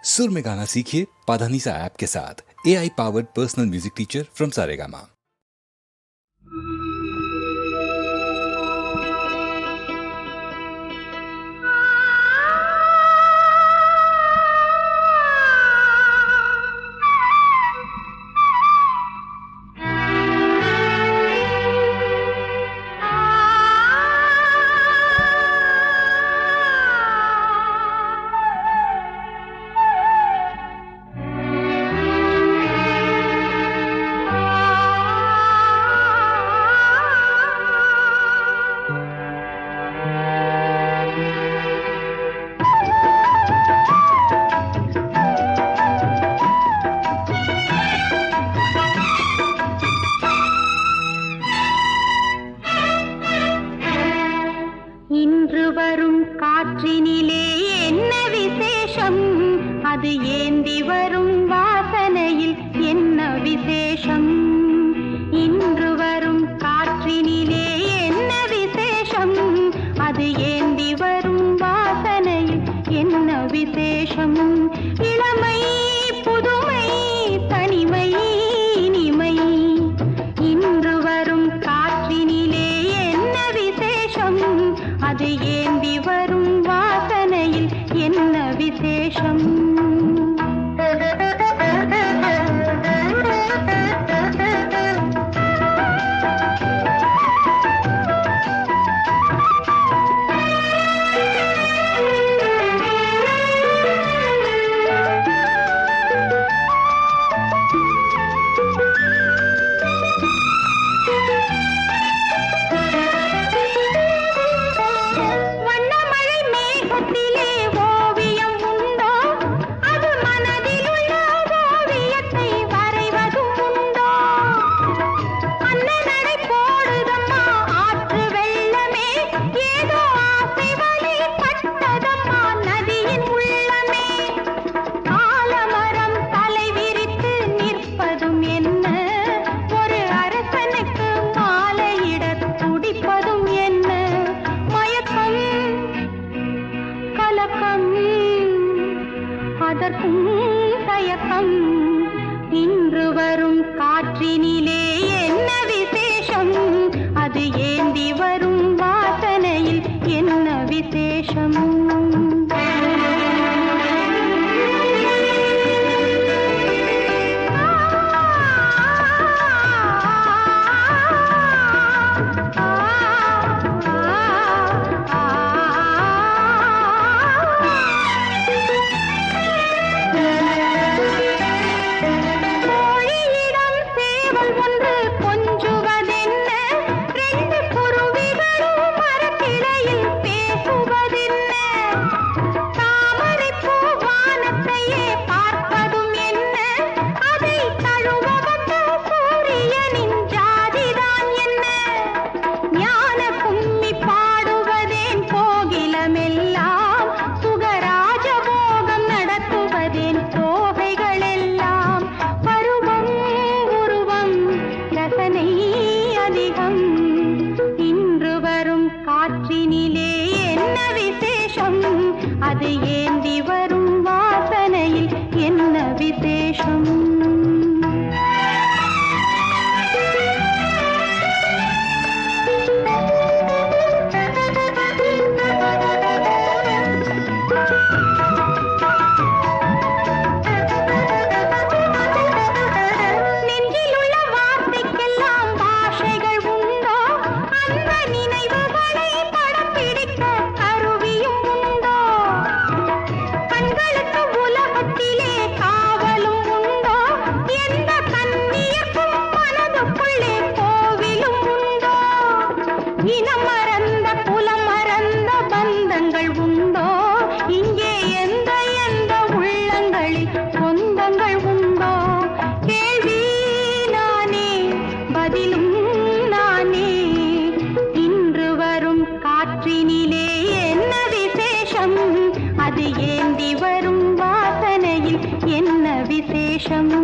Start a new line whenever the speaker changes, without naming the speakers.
सुर में गाना सीखिए पाधानीसा ऐप के साथ। AI powered personal music teacher from Saregama.
இன்று வரும் காற்றினிலே என்ன விசேஷம், அது ஏந்தி வரும் வாசனையில் என்ன விசேஷம். இன்று வரும் காற்றினிலே என்ன விசேஷம், அது ஏந்தி வரும் வாசனையில் என்ன விசேஷம். இளமை புதுமை தனிமை இனிமை, இன்று வரும் காற்றினிலே என்ன விசேஷம், அது ஏந்தி வரும் வாசனையில் என்ன விசேஷம். அதற்கும் தயக்கம். இன்று வரும் காற்றினிலே என்ன விசேஷம், அது ஏந்தி வரும் வாசனையில் என்ன விசேஷம். இன்று வரும் காற்றினிலே என்ன விசேஷம், அது ஏந்தி வரும் வாசனையில் என்ன விசேஷம். இனம் மறந்த குலம் மறந்த பந்தங்கள் உண்டோ, இங்கே எந்த எந்த உள்ளங்களில் சொந்தங்கள் உண்டோ. கேள்வி நானே பதிலும் நானே. இன்று வரும் காற்றினிலே என்ன விசேஷம், அது ஏந்தி வரும் வாசனையில் என்ன விசேஷம்.